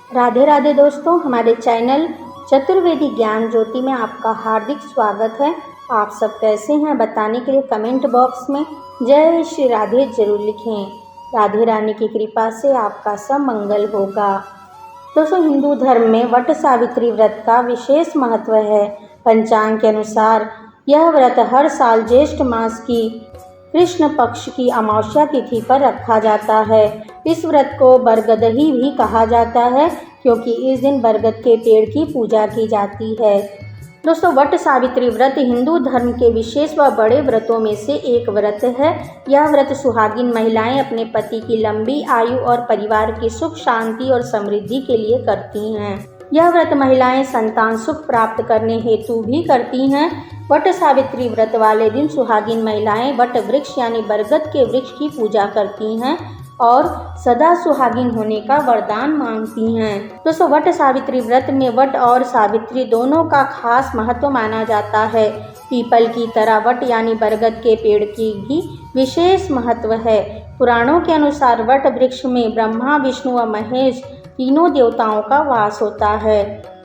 राधे राधे दोस्तों, हमारे चैनल चतुर्वेदी ज्ञान ज्योति में आपका हार्दिक स्वागत है। आप सब कैसे हैं बताने के लिए कमेंट बॉक्स में जय श्री राधे जरूर लिखें। राधे रानी की कृपा से आपका सब मंगल होगा। दोस्तों, हिंदू धर्म में वट सावित्री व्रत का विशेष महत्व है। पंचांग के अनुसार यह व्रत हर साल ज्येष्ठ मास की कृष्ण पक्ष की अमावस्या तिथि पर रखा जाता है। इस व्रत को बरगदही भी कहा जाता है क्योंकि इस दिन बरगद के पेड़ की पूजा की जाती है। दोस्तों, वट सावित्री व्रत हिंदू धर्म के विशेष व बड़े व्रतों में से एक व्रत है। यह व्रत सुहागिन महिलाएं अपने पति की लंबी आयु और परिवार की सुख शांति और समृद्धि के लिए करती हैं। यह व्रत महिलाएं संतान सुख प्राप्त करने हेतु भी करती हैं। वट सावित्री व्रत वाले दिन सुहागिन महिलाएं वट वृक्ष यानी बरगद के वृक्ष की पूजा करती हैं और सदा सुहागिन होने का वरदान मांगती हैं। दोस्तों, वट सावित्री व्रत में वट और सावित्री दोनों का खास महत्व माना जाता है। पीपल की तरह वट यानी बरगद के पेड़ की भी विशेष महत्व है। पुराणों के अनुसार वट वृक्ष में ब्रह्मा, विष्णु व महेश तीनों देवताओं का वास होता है।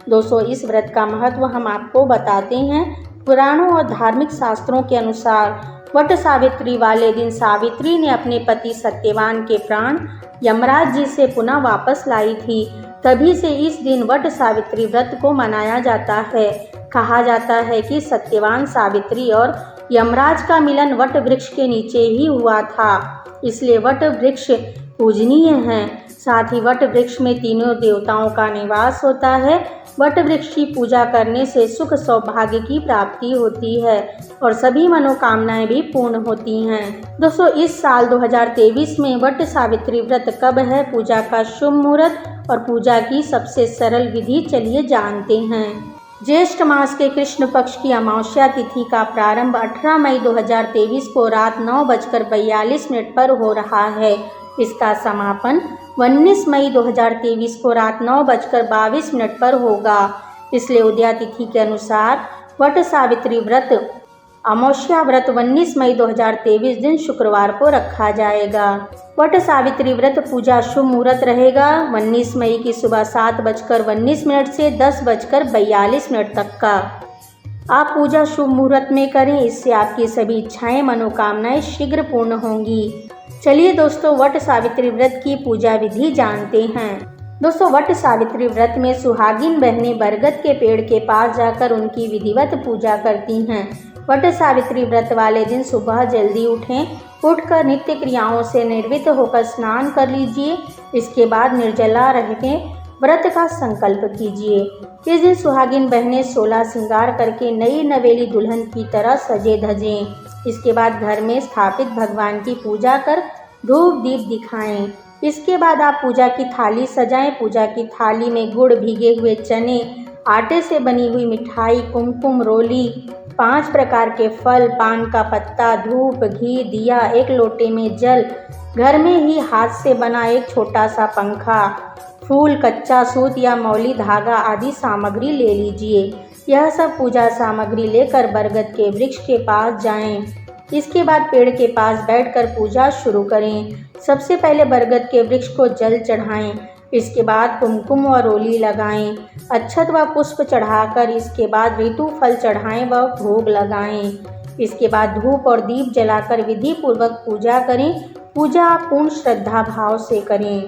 दोस्तों, इस व्रत का महत्व हम आपको बताते हैं। पुराणों और धार्मिक शास्त्रों के अनुसार वट सावित्री वाले दिन सावित्री ने अपने पति सत्यवान के प्राण यमराज जी से पुनः वापस लाई थी। तभी से इस दिन वट सावित्री व्रत को मनाया जाता है। कहा जाता है कि सत्यवान, सावित्री और यमराज का मिलन वट वृक्ष के नीचे ही हुआ था, इसलिए वट वृक्ष पूजनीय है। साथ ही वट वृक्ष में तीनों देवताओं का निवास होता है। वट वृक्ष की पूजा करने से सुख सौभाग्य की प्राप्ति होती है और सभी मनोकामनाएं भी पूर्ण होती हैं। दोस्तों, इस साल 2023 में वट सावित्री व्रत कब है, पूजा का शुभ मुहूर्त और पूजा की सबसे सरल विधि चलिए जानते हैं। ज्येष्ठ मास के कृष्ण पक्ष की अमावस्या तिथि का प्रारंभ 18 मई 2023 को रात 9:42 पर हो रहा है। इसका समापन 19 मई 2023 को रात 9:22 पर होगा। इसलिए उदया तिथि के अनुसार वट सावित्री व्रत अमावस्या व्रत 19 मई 2023 दिन शुक्रवार को रखा जाएगा। वट सावित्री व्रत पूजा शुभ मुहूर्त रहेगा 19 मई की सुबह 7:19 से 10:42 तक का। आप पूजा शुभ मुहूर्त में करें, इससे आपकी सभी इच्छाएं मनोकामनाएं शीघ्र पूर्ण होंगी। चलिए दोस्तों, वट सावित्री व्रत की पूजा विधि जानते हैं। दोस्तों, वट सावित्री व्रत में सुहागिन बहनें बरगद के पेड़ के पास जाकर उनकी विधिवत पूजा करती हैं। वट सावित्री व्रत वाले दिन सुबह जल्दी उठकर नित्य क्रियाओं से निर्वृत्त होकर स्नान कर लीजिए। इसके बाद निर्जला रह के व्रत का संकल्प कीजिए। इस दिन सुहागिन बहनें 16 श्रृंगार करके नई नवेली दुल्हन की तरह सजे धजें। इसके बाद घर में स्थापित भगवान की पूजा कर धूप दीप दिखाएं। इसके बाद आप पूजा की थाली सजाएं। पूजा की थाली में गुड़, भीगे हुए चने, आटे से बनी हुई मिठाई, कुमकुम, रोली, 5 प्रकार के फल, पान का पत्ता, धूप, घी, दिया, 1 लोटे में जल, घर में ही हाथ से बना एक छोटा सा पंखा, फूल, कच्चा सूत या मौली धागा आदि सामग्री ले लीजिए। यह सब पूजा सामग्री लेकर बरगद के वृक्ष के पास जाएं। इसके बाद पेड़ के पास बैठकर पूजा शुरू करें। सबसे पहले बरगद के वृक्ष को जल चढ़ाएं। इसके बाद कुमकुम व रोली लगाएं। अक्षत व पुष्प चढ़ाकर इसके बाद ऋतु फल चढ़ाएं व भोग लगाएं। इसके बाद धूप और दीप जलाकर विधि पूर्वक पूजा करें। पूजा पूर्ण श्रद्धा भाव से करें।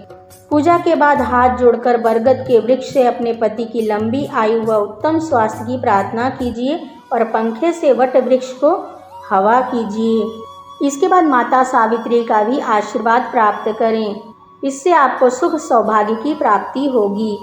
पूजा के बाद हाथ जोड़कर बरगद के वृक्ष से अपने पति की लंबी आयु व उत्तम स्वास्थ्य की प्रार्थना कीजिए और पंखे से वट वृक्ष को हवा कीजिए। इसके बाद माता सावित्री का भी आशीर्वाद प्राप्त करें। इससे आपको सुख सौभाग्य की प्राप्ति होगी।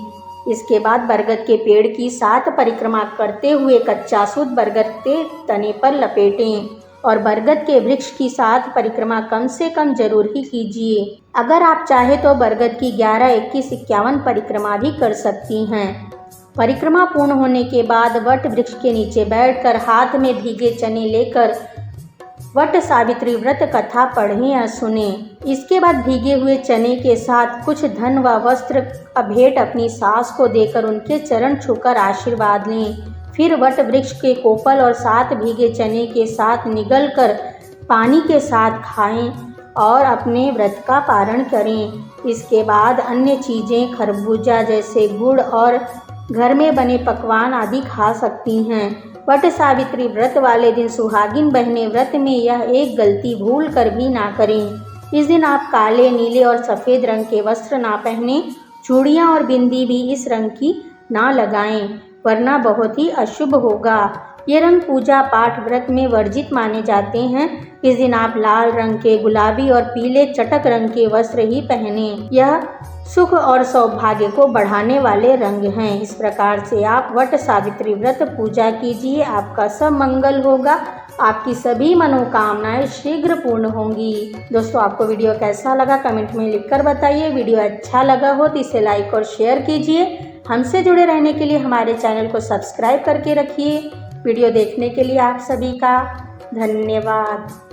इसके बाद बरगद के पेड़ की 7 परिक्रमा करते हुए कच्चा सूत बरगद के तने पर लपेटें और बरगद के वृक्ष की 7 परिक्रमा कम से कम जरूर ही कीजिए। अगर आप चाहे तो बरगद की 11, 21, 51 परिक्रमा भी कर सकती हैं। परिक्रमा पूर्ण होने के बाद वट वृक्ष के नीचे बैठकर हाथ में भीगे चने लेकर वट सावित्री व्रत कथा पढ़ें या सुनें। इसके बाद भीगे हुए चने के साथ कुछ धन व वस्त्र का भेंट अपनी सास को देकर उनके चरण छूकर आशीर्वाद लें। फिर वट वृक्ष के कोपल और 7 भीगे चने के साथ निगल कर पानी के साथ खाएं। और अपने व्रत का पारण करें। इसके बाद अन्य चीज़ें खरबूजा जैसे गुड़ और घर में बने पकवान आदि खा सकती हैं। वट सावित्री व्रत वाले दिन सुहागिन बहनें व्रत में यह एक गलती भूल कर भी ना करें। इस दिन आप काले, नीले और सफ़ेद रंग के वस्त्र ना पहने, चूड़ियाँ और बिंदी भी इस रंग की ना लगाएं, वरना बहुत ही अशुभ होगा। ये रंग पूजा पाठ व्रत में वर्जित माने जाते हैं। इस दिन आप लाल रंग के, गुलाबी और पीले चटक रंग के वस्त्र ही पहने। यह सुख और सौभाग्य को बढ़ाने वाले रंग हैं। इस प्रकार से आप वट सावित्री व्रत पूजा कीजिए, आपका सब मंगल होगा, आपकी सभी मनोकामनाएं शीघ्र पूर्ण होंगी। दोस्तों, आपको वीडियो कैसा लगा कमेंट में लिखकर बताइए। वीडियो अच्छा लगा हो तो इसे लाइक और शेयर कीजिए। हमसे जुड़े रहने के लिए हमारे चैनल को सब्सक्राइब करके रखिए। वीडियो देखने के लिए आप सभी का धन्यवाद।